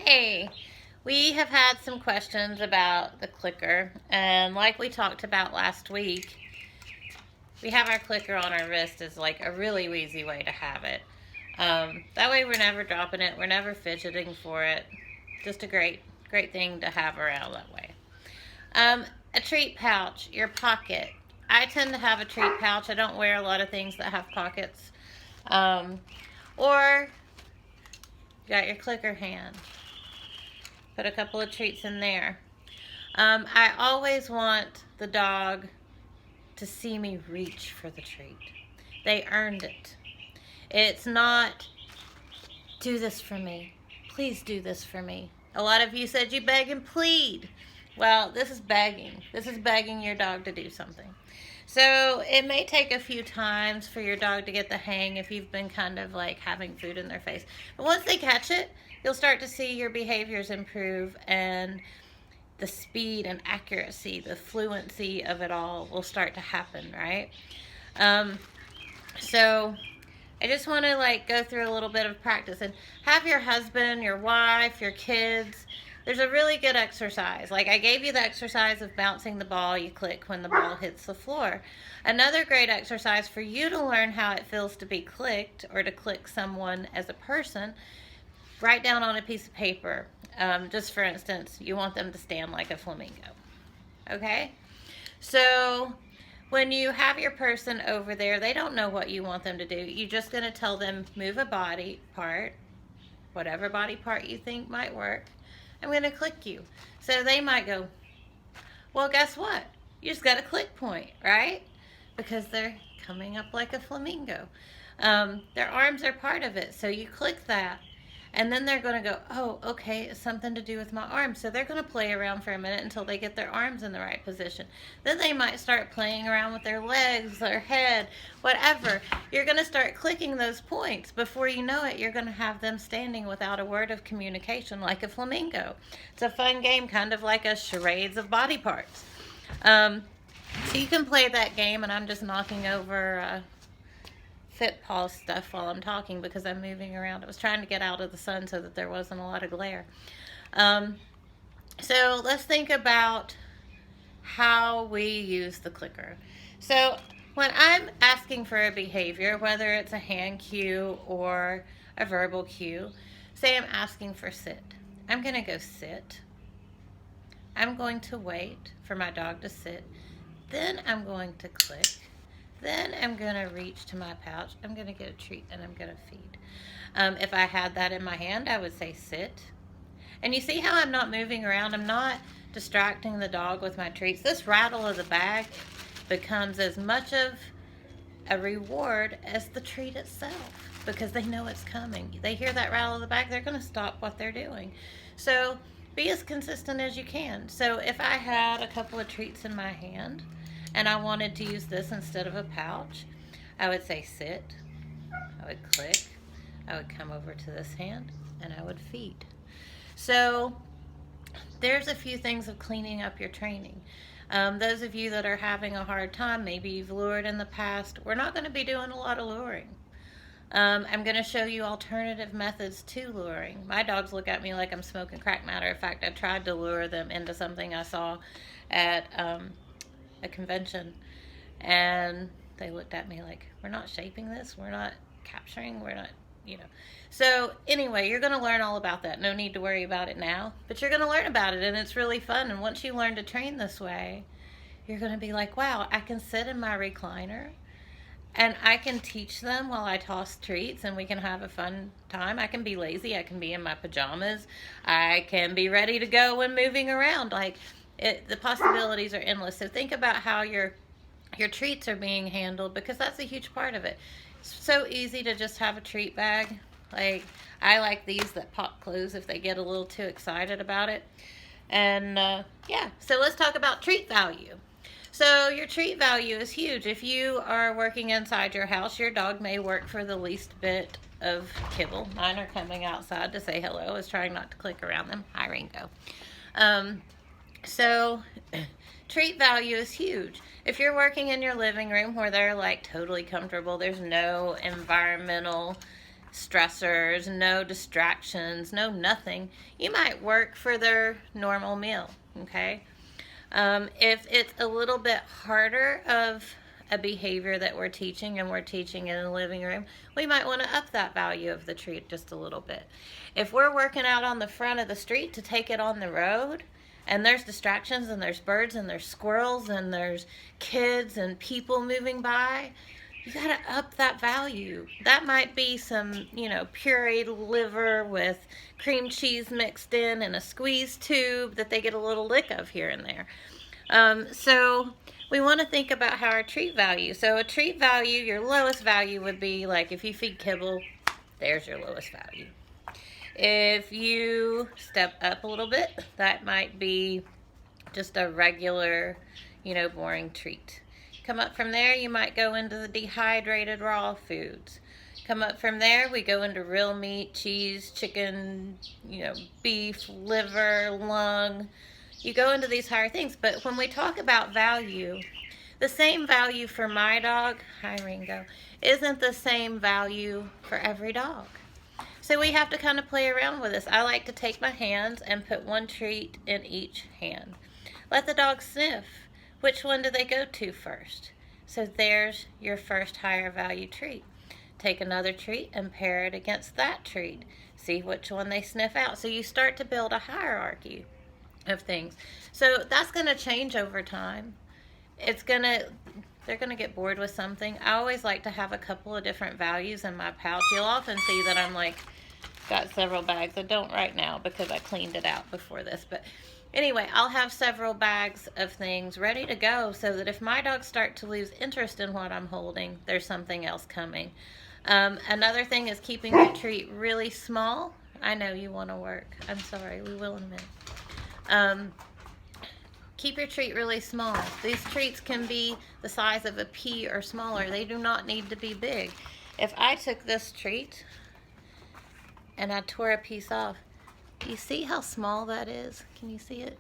Hey, we have had some questions about the clicker, and like we talked about last week, we have our clicker on our wrist as like a really easy way to have it. That way, we're never dropping it, we're never fidgeting for it. Just a great thing to have around that way. Um, a treat pouch, your pocket. I tend to have a treat pouch. I don't wear a lot of things that have pockets. Um, or you got your clicker hand. Put a couple of treats in there. I always want the dog to see me reach for the treat. They earned it. It's not, do this for me. Please do this for me. A lot of you said you beg and plead. Well, this is begging. This is begging your dog to do something. So it may take a few times for your dog to get the hang if you've been kind of like having food in their face. But once they catch it, you'll start to see your behaviors improve, and the speed and accuracy, the fluency of it all will start to happen, right? So I just want to like go through a little bit of practice and have your husband, your wife, your kids. There's a really good exercise. Like I gave you the exercise of bouncing the ball, you click when the ball hits the floor. Another great exercise for you to learn how it feels to be clicked or to click someone as a person, write down on a piece of paper. Just for instance, you want them to stand like a flamingo. Okay? So when you have your person over there, they don't know what you want them to do. You're just going to tell them, move a body part, whatever body part you think might work. I'm going to click you. So they might go, well, guess what? You just got a click point, right? Because they're coming up like a flamingo. Their arms are part of it. So you click that. And then they're going to go, oh, okay, it's something to do with my arms. So they're going to play around for a minute until they get their arms in the right position. Then they might start playing around with their legs, their head, whatever. You're going to start clicking those points. Before you know it, you're going to have them standing without a word of communication like a flamingo. It's a fun game, kind of like a charades of body parts. So you can play that game, and I'm just knocking over fit pause stuff while I'm talking because I'm moving around. I was trying to get out of the sun so that there wasn't a lot of glare. So let's think about how we use the clicker. So when I'm asking for a behavior, whether it's a hand cue or a verbal cue, say I'm asking for sit. I'm going to go sit. I'm going to wait for my dog to sit. Then I'm going to click. Then I'm going to reach to my pouch. I'm going to get a treat and I'm going to feed. If I had that in my hand, I would say sit. And you see how I'm not moving around? I'm not distracting the dog with my treats. This rattle of the bag becomes as much of a reward as the treat itself because they know it's coming. They hear that rattle of the bag, they're going to stop what they're doing. So be as consistent as you can. So if I had a couple of treats in my hand, and I wanted to use this instead of a pouch, I would say sit, I would click, I would come over to this hand, and I would feed. So there's a few things of cleaning up your training. Those of you that are having a hard time, maybe you've lured in the past, we're not going to be doing a lot of luring. I'm going to show you alternative methods to luring. My dogs look at me like I'm smoking crack. Matter of fact, I tried to lure them into something I saw at a convention, and they looked at me like, we're not shaping this, we're not capturing, we're not, So anyway, you're going to learn all about that. No need to worry about it now, but you're going to learn about it, and it's really fun. And once you learn to train this way, you're going to be like, wow, I can sit in my recliner and I can teach them while I toss treats, and we can have a fun time. I can be lazy, I can be in my pajamas, I can be ready to go when moving around. The possibilities are endless. So think about how your treats are being handled, because that's a huge part of it. It's so easy to just have a treat bag. Like, I like these that pop close if they get a little too excited about it. And yeah, so let's talk about treat value. So your treat value is huge. If you are working inside your house, your dog may work for the least bit of kibble. Mine are coming outside to say hello. I was trying not to click around them. Hi, Ringo. So treat value is huge. If you're working in your living room where they're like totally comfortable, there's no environmental stressors, no distractions, no nothing, you might work for their normal meal, okay? If it's a little bit harder of a behavior that we're teaching and we're teaching in the living room, we might want to up that value of the treat just a little bit. If we're working out on the front of the street to take it on the road, and there's distractions and there's birds and there's squirrels and there's kids and people moving by, you gotta up that value. That might be some, pureed liver with cream cheese mixed in and a squeeze tube that they get a little lick of here and there. So we want to think about how our treat value. So a treat value, your lowest value would be like if you feed kibble, there's your lowest value. If you step up a little bit, that might be just a regular, boring treat. Come up from there, you might go into the dehydrated raw foods. Come up from there, we go into real meat, cheese, chicken, beef, liver, lung. You go into these higher things. But when we talk about value, the same value for my dog, hi Ringo, isn't the same value for every dog. So we have to kind of play around with this. I like to take my hands and put one treat in each hand. Let the dog sniff. Which one do they go to first? So there's your first higher value treat. Take another treat and pair it against that treat. See which one they sniff out. So you start to build a hierarchy of things. So that's going to change over time. They're going to get bored with something. I always like to have a couple of different values in my pouch. You'll often see that I'm got several bags. I don't right now because I cleaned it out before this. But anyway, I'll have several bags of things ready to go so that if my dogs start to lose interest in what I'm holding, there's something else coming. Another thing is keeping your treat really small. I know you want to work. I'm sorry. We will in a minute. Keep your treat really small. These treats can be the size of a pea or smaller. They do not need to be big. If I took this treat and I tore a piece off, do you see how small that is? Can you see it?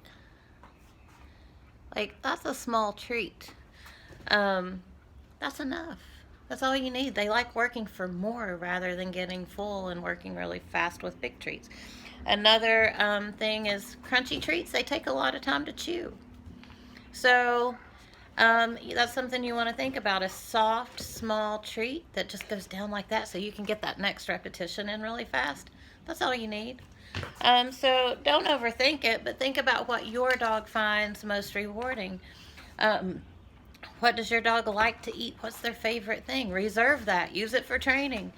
That's a small treat. That's enough. That's all you need. They like working for more rather than getting full and working really fast with big treats. Another thing is crunchy treats. They take a lot of time to chew. So that's something you want to think about. A soft, small treat that just goes down like that so you can get that next repetition in really fast. That's all you need. So don't overthink it, but think about what your dog finds most rewarding. What does your dog like to eat? What's their favorite thing? Reserve that. Use it for training.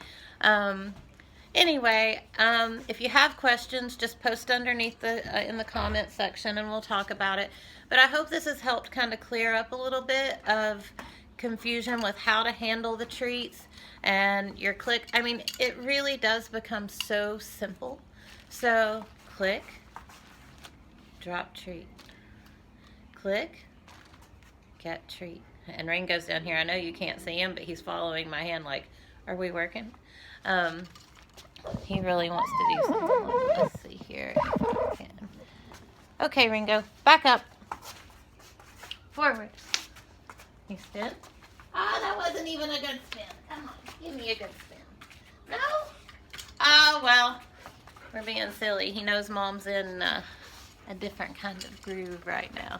Anyway, if you have questions, just post underneath in the comment section and we'll talk about it. But I hope this has helped kind of clear up a little bit of confusion with how to handle the treats and your click. I mean, it really does become so simple. So click, drop treat, click, get treat. And Ringo's down here. I know you can't see him, but he's following my hand like, are we working? He really wants to do something. Let's see here if I can. Okay, Ringo, back up. Forward. You spin? Oh, that wasn't even a good spin. Come on, give me a good spin. No? Oh, well, we're being silly. He knows Mom's in a different kind of groove right now.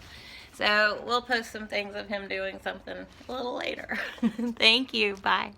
So we'll post some things of him doing something a little later. Thank you. Bye.